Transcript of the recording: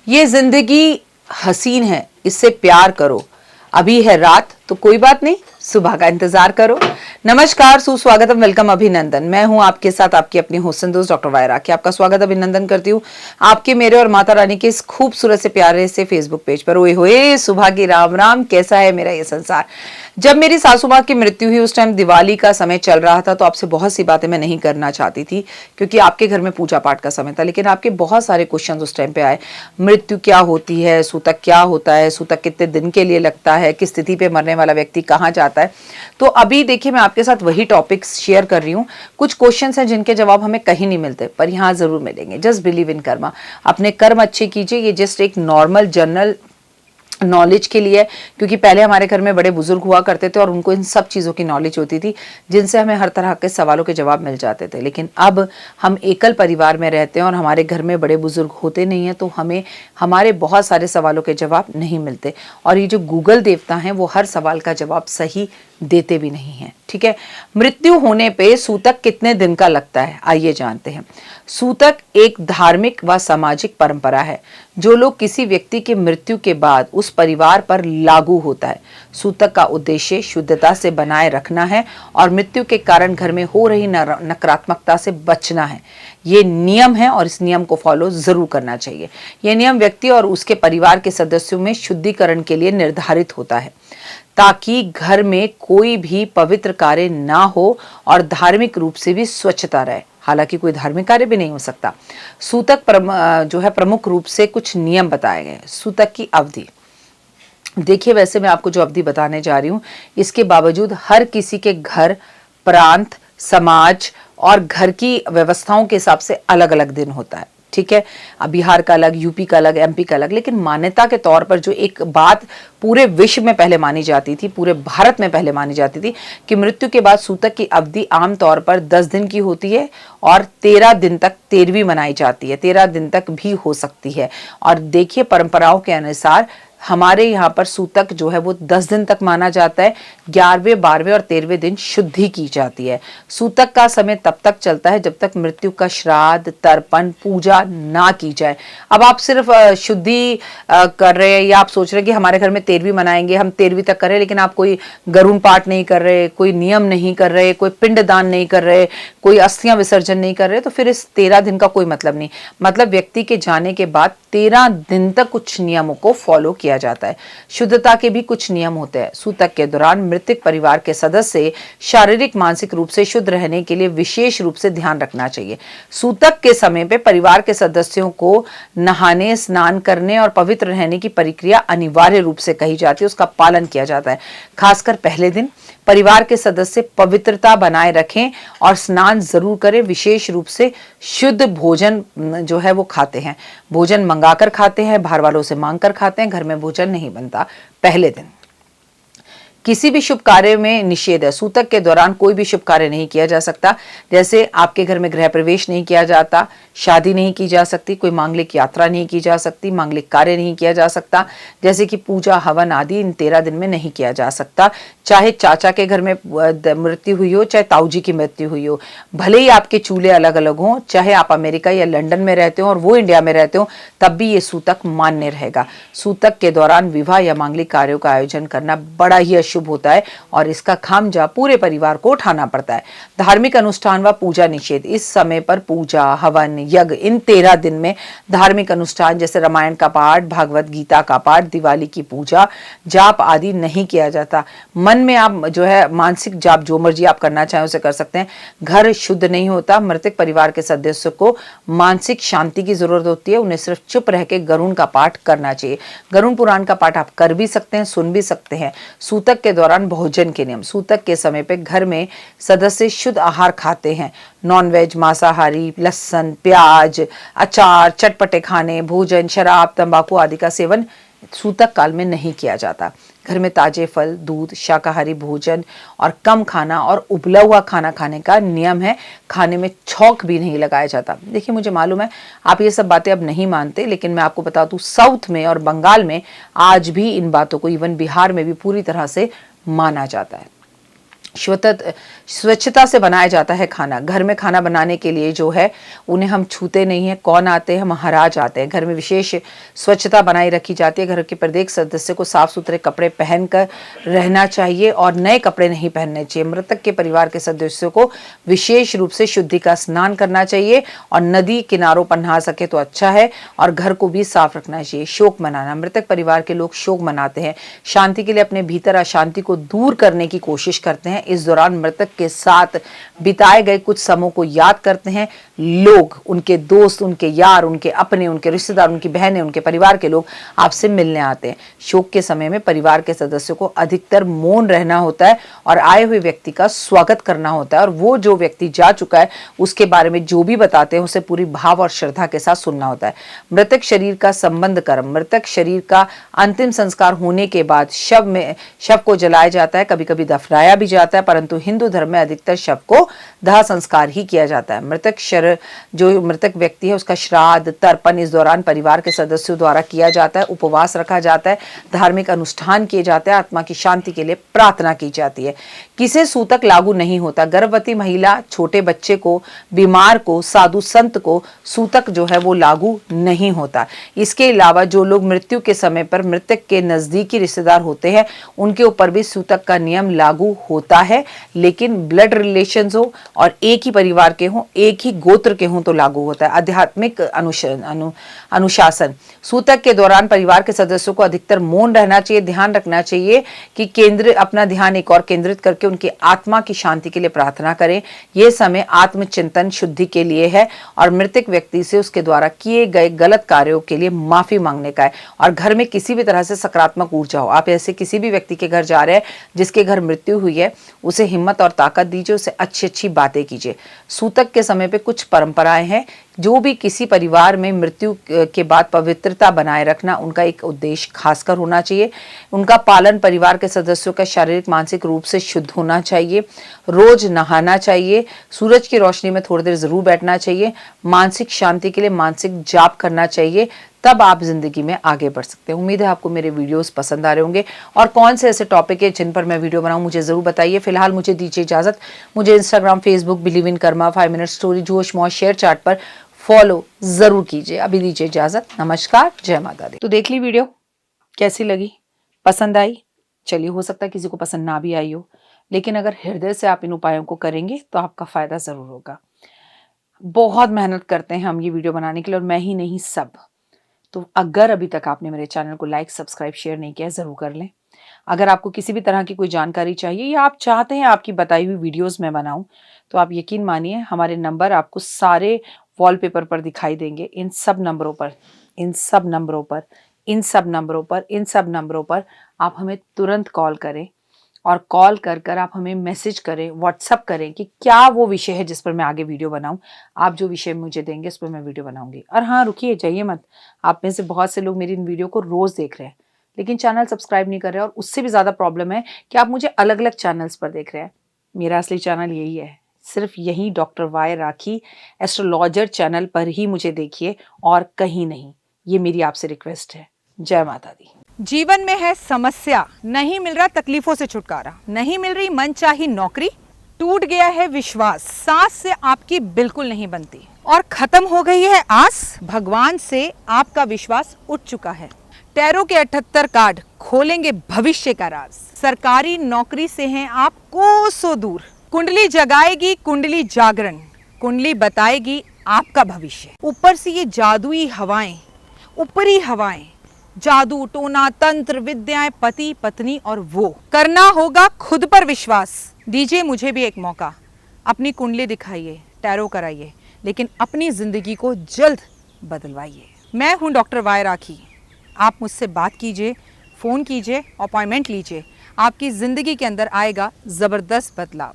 ये जिंदगी हसीन है, इससे प्यार करो। अभी है रात तो कोई बात नहीं, सुबह का इंतजार करो। नमस्कार, सुस्वागतम, वेलकम, अभिनंदन। मैं हूं आपके साथ आपकी अपनी होस्ट दोस्त डॉक्टर वायरा की आपका स्वागत अभिनंदन करती हूं आपके, मेरे और माता रानी के इस खूबसूरत से प्यारे से फेसबुक पेज पर। ओए होए सुबह की राम राम, कैसा है मेरा ये संसार। जब मेरी सासू माँ की मृत्यु हुई उस टाइम दिवाली का समय चल रहा था, तो आपसे बहुत सी बातें मैं नहीं करना चाहती थी क्योंकि आपके घर में पूजा पाठ का समय था। लेकिन आपके बहुत सारे क्वेश्चंस उस टाइम पे आए। मृत्यु क्या होती है, सूतक क्या होता है, सूतक कितने दिन के लिए लगता है, किस स्थिति पे मरने वाला व्यक्ति कहाँ जाता है। तो अभी देखिए, मैं आपके साथ वही टॉपिक्स शेयर कर रही हूँ। कुछ क्वेश्चंस हैं जिनके जवाब हमें कहीं नहीं मिलते, पर यहाँ जरूर मिलेंगे। Just believe in Karma. अपने कर्म अच्छे कीजिए। ये जस्ट एक नॉर्मल जनरल नॉलेज के लिए, क्योंकि पहले हमारे घर में बड़े बुजुर्ग हुआ करते थे और उनको इन सब चीज़ों की नॉलेज होती थी जिनसे हमें हर तरह के सवालों के जवाब मिल जाते थे। लेकिन अब हम एकल परिवार में रहते हैं और हमारे घर में बड़े बुजुर्ग होते नहीं हैं, तो हमें हमारे बहुत सारे सवालों के जवाब नहीं मिलते। और ये जो गूगल देवता हैं वो हर सवाल का जवाब सही देते भी नहीं हैं। ठीक है, मृत्यु होने पे सूतक कितने दिन का लगता है, आइए जानते हैं। सूतक एक धार्मिक व सामाजिक परंपरा है जो लोग किसी व्यक्ति की मृत्यु के बाद उस परिवार पर लागू होता है। सूतक का उद्देश्य शुद्धता से बनाए रखना है और मृत्यु के कारण घर में हो रही नकारात्मकता से बचना है। ये नियम है और इस नियम को फॉलो जरूर करना चाहिए। यह नियम व्यक्ति और उसके परिवार के सदस्यों में शुद्धिकरण के लिए निर्धारित होता है ताकि घर में कोई भी पवित्र कार्य ना हो और धार्मिक रूप से भी स्वच्छता रहे। हालांकि कोई धार्मिक कार्य भी नहीं हो सकता। सूतक जो है प्रमुख रूप से कुछ नियम बताए गए। सूतक की अवधि देखिए, वैसे मैं आपको जो अवधि बताने जा रही हूँ, इसके बावजूद हर किसी के घर, प्रांत, समाज और घर की व्यवस्थाओं के हिसाब से अलग अलग दिन होता है। ठीक है, अब बिहार का अलग, यूपी का अलग, एमपी का अलग। लेकिन मान्यता के तौर पर जो एक बात पूरे विश्व में पहले मानी जाती थी, पूरे भारत में पहले मानी जाती थी कि मृत्यु के बाद सूतक की अवधि आमतौर पर 10 दिन की होती है और 13 दिन तक तेरहवीं मनाई जाती है। 13 दिन तक भी हो सकती है। और देखिए, परंपराओं के अनुसार हमारे यहाँ पर सूतक जो है वो 10 दिन तक माना जाता है। 11वें, 12वें और 13वें दिन शुद्धि की जाती है। सूतक का समय तब तक चलता है जब तक मृत्यु का श्राद्ध, तर्पण, पूजा ना की जाए। अब आप सिर्फ शुद्धि कर रहे हैं या आप सोच रहे हैं कि हमारे घर में 13वीं मनाएंगे, हम 13वीं तक कर रहे हैं, लेकिन आप कोई गरुण पाठ नहीं कर रहे, कोई नियम नहीं कर रहे, कोई पिंड दान नहीं कर रहे, कोई अस्थियां विसर्जन नहीं कर रहे, तो फिर इस 13 दिन का कोई मतलब नहीं। मतलब व्यक्ति के जाने के बाद 13 दिन तक कुछ नियमों को फॉलो किया जाता है। शुद्धता के भी कुछ नियम होते हैं। सूतक के दौरान मृतक परिवार के सदस्य शारीरिक मानसिक रूप से शुद्ध रहने के लिए विशेष रूप से ध्यान रखना चाहिए। सूतक के समय पे परिवार के सदस्यों को नहाने, स्नान करने और पवित्र रहने की प्रक्रिया अनिवार्य रूप से कही जाती है, उसका पालन किया जाता है। खासकर पहले दिन परिवार के सदस्य पवित्रता बनाए रखें और स्नान जरूर करें। विशेष रूप से शुद्ध भोजन जो है वो खाते हैं, भोजन मंगाकर खाते हैं, बाहर वालों से मांग कर खाते हैं, घर में भोजन नहीं बनता पहले दिन। किसी भी शुभ कार्य में निषेध है। सूतक के दौरान कोई भी शुभ कार्य नहीं किया जा सकता। जैसे आपके घर में गृह प्रवेश नहीं किया जाता, शादी नहीं की जा सकती, कोई मांगलिक यात्रा नहीं की जा सकती, मांगलिक कार्य नहीं किया जा सकता, जैसे कि पूजा, हवन आदि इन 13 दिन में नहीं किया जा सकता। चाहे चाचा के घर में मृत्यु हुई हो, चाहे ताऊ जी की मृत्यु हुई हो, भले ही आपके चूल्हे अलग अलग हों, चाहे आप अमेरिका या लंदन में रहते हो और वो इंडिया में रहते हो, तब भी ये सूतक मान्य रहेगा। सूतक के दौरान विवाह या मांगलिक कार्यों का आयोजन करना बड़ा ही शुभ होता है और इसका खामजा पूरे परिवार को उठाना पड़ता है। धार्मिक अनुष्ठान व पूजा निषेध। इस समय पर पूजा, हवन, यज्ञ, इन 13 दिन में धार्मिक अनुष्ठान जैसे रामायण का पाठ, भागवत गीता का पाठ, दिवाली की पूजा, जाप आदि नहीं किया जाता। मन में आप जो है मानसिक जाप जो मर्जी आप करना चाहें उसे कर सकते हैं। घर शुद्ध नहीं होता। मृतक परिवार के सदस्यों को मानसिक शांति की जरूरत होती है। उन्हें सिर्फ चुप रह के गरुण का पाठ करना चाहिए। गरुण पुराण का पाठ आप कर भी सकते हैं, सुन भी सकते हैं। सूतक के दौरान भोजन के नियम। सूतक के समय पे घर में सदस्य शुद्ध आहार खाते हैं। नॉनवेज, मांसाहारी, लहसुन, प्याज, अचार, चटपटे खाने, भोजन, शराब, तंबाकू आदि का सेवन सूतक काल में नहीं किया जाता। घर में ताजे फल, दूध, शाकाहारी भोजन और कम खाना और उबला हुआ खाना खाने का नियम है। खाने में छौंक भी नहीं लगाया जाता। देखिए, मुझे मालूम है आप ये सब बातें अब नहीं मानते, लेकिन मैं आपको बता दूं, साउथ में और बंगाल में आज भी इन बातों को, इवन बिहार में भी पूरी तरह से माना जाता है। स्वच्छता से बनाया जाता है खाना। घर में खाना बनाने के लिए जो है उन्हें हम छूते नहीं हैं। कौन आते हैं? महाराज आते हैं। घर में विशेष स्वच्छता बनाई रखी जाती है। घर के प्रत्येक सदस्य को साफ सुथरे कपड़े पहनकर रहना चाहिए और नए कपड़े नहीं पहनने चाहिए। मृतक के परिवार के सदस्यों को विशेष रूप से शुद्धि का स्नान करना चाहिए और नदी किनारों पर नहा सके तो अच्छा है और घर को भी साफ रखना चाहिए। शोक मनाना, मृतक परिवार के लोग शोक मनाते हैं, शांति के लिए अपने भीतर अशांति को दूर करने की कोशिश करते हैं। इस दौरान मृतक के साथ बिताए गए कुछ समय को याद करते हैं। लोग, उनके दोस्त, उनके यार, उनके अपने, उनके रिश्तेदार, उनकी बहनें, उनके परिवार के लोग आपसे मिलने आते हैं। शोक के समय में परिवार के सदस्यों को अधिकतर मौन रहना होता है और आए हुए व्यक्ति का स्वागत करना होता है और वो जो व्यक्ति जा चुका है उसके बारे में जो भी बताते हैं उसे पूरी भाव और श्रद्धा के साथ सुनना होता है। मृतक शरीर का संबंध कर्म, मृतक शरीर का अंतिम संस्कार होने के बाद शव को जलाया जाता है, कभी कभी दफनाया भी जाता है, परंतु हिंदू धर्म में अधिकतर शव को दाह संस्कार ही किया जाता है। जो मृतक व्यक्ति है उसका श्राद्ध, तर्पण इस दौरान परिवार के सदस्यों द्वारा किया जाता है। उपवास रखा जाता है, धार्मिक अनुष्ठान किए जाते हैं, आत्मा की शांति के लिए प्रार्थना की जाती है। किसे सूतक लागू नहीं होता। गर्भवती महिला, छोटे बच्चे को, बीमार को, साधु संत को सूतक जो है वो लागू नहीं होता। इसके अलावा जो लोग मृत्यु के समय पर मृतक के नजदीकी रिश्तेदार होते हैं उनके ऊपर भी सूतक का नियम लागू होता है, लेकिन ब्लड रिलेशंस हो और एक ही परिवार के हों, एक ही गोत्र के हों तो लागू होता है। आध्यात्मिक अनुशासन, सूतक के दौरान परिवार के सदस्यों को अधिकतर मौन रहना चाहिए। ध्यान रखना चाहिए कि अपना ध्यान एक और केंद्रित करके उनकी आत्मा की शांति के लिए प्रार्थना करें। यह समय आत्मचिंतन, शुद्धि के लिए है और मृतक व्यक्ति से उसके द्वारा किए गए गलत कार्यों के लिए माफी मांगने का है। और घर में किसी भी तरह से सकारात्मक ऊर्जा हो, आप ऐसे किसी भी व्यक्ति के घर जा रहे हैं जिसके घर मृत्यु हुई है, उसे हिम्मत और ताकत दीजिए, उसे अच्छी अच्छी बातें कीजिए। सूतक के समय पे कुछ परंपराएं हैं जो भी किसी परिवार में मृत्यु के बाद पवित्रता बनाए रखना उनका एक उद्देश्य खासकर होना चाहिए। उनका पालन परिवार के सदस्यों का शारीरिक मानसिक रूप से शुद्ध होना चाहिए। रोज नहाना चाहिए, सूरज की रोशनी में थोड़ी देर जरूर बैठना चाहिए। मानसिक शांति के लिए मानसिक जाप करना चाहिए, तब आप जिंदगी में आगे बढ़ सकते हैं। उम्मीद है आपको मेरे वीडियोस पसंद आ रहे होंगे और कौन से ऐसे टॉपिक है जिन पर मैं वीडियो बनाऊं मुझे जरूर बताइए। फिलहाल मुझे दीजिए इजाजत। मुझे Instagram, Facebook, believe in Karma, 5 minute story, जोश मौज, शेयर चैट पर फॉलो जरूर कीजिए। अभी दीजिए इजाजत। नमस्कार, जय माता दी। तो देख ली वीडियो, कैसी लगी, पसंद आई? चलिए, हो सकता है किसी को पसंद ना भी आई हो, लेकिन अगर हृदय से आप इन उपायों को करेंगे तो आपका फायदा जरूर होगा। बहुत मेहनत करते हैं हम ये वीडियो बनाने के लिए और मैं ही नहीं, सब। तो अगर अभी तक आपने मेरे चैनल को लाइक, सब्सक्राइब, शेयर नहीं किया, जरूर कर लें। अगर आपको किसी भी तरह की कोई जानकारी चाहिए या आप चाहते हैं आपकी बताई हुई वीडियोस मैं बनाऊं, तो आप यकीन मानिए हमारे नंबर आपको सारे वॉलपेपर पर दिखाई देंगे। इन सब नंबरों पर आप हमें तुरंत कॉल करें और कॉल कर आप हमें मैसेज करें, व्हाट्सअप करें कि क्या वो विषय है जिस पर मैं आगे वीडियो बनाऊं। आप जो विषय मुझे देंगे उस पर मैं वीडियो बनाऊंगी। और हाँ, रुकिए, जाइए मत। आप में से बहुत से लोग मेरी इन वीडियो को रोज देख रहे हैं लेकिन चैनल सब्सक्राइब नहीं कर रहे हैं, और उससे भी ज़्यादा प्रॉब्लम है कि आप मुझे अलग अलग चैनल्स पर देख रहे हैं। मेरा असली चैनल यही है, सिर्फ यही डॉक्टर वाई राखी एस्ट्रोलॉजर चैनल पर ही मुझे देखिए और कहीं नहीं। ये मेरी आपसे रिक्वेस्ट है। जय माता दी। जीवन में है समस्या, नहीं मिल रहा तकलीफों से छुटकारा, नहीं मिल रही मनचाही नौकरी, टूट गया है विश्वास, सांस से आपकी बिल्कुल नहीं बनती और खत्म हो गई है आस, भगवान से आपका विश्वास उठ चुका है। टैरो के 78 कार्ड खोलेंगे भविष्य का राज। सरकारी नौकरी से हैं आप कोसों दूर, कुंडली जगाएगी कुंडली जागरण, कुंडली बताएगी आपका भविष्य। ऊपर से ये जादुई हवाएं, ऊपरी हवाएं, जादू टोना तंत्र विद्याएं, पति पत्नी और वो, करना होगा खुद पर विश्वास। दीजिए मुझे भी एक मौका, अपनी कुंडली दिखाइए, टैरो कराइए, लेकिन अपनी जिंदगी को जल्द बदलवाइए। मैं हूं डॉक्टर वाई राखी। आप मुझसे बात कीजिए, फ़ोन कीजिए, अपॉइंटमेंट लीजिए, आपकी ज़िंदगी के अंदर आएगा ज़बरदस्त बदलाव।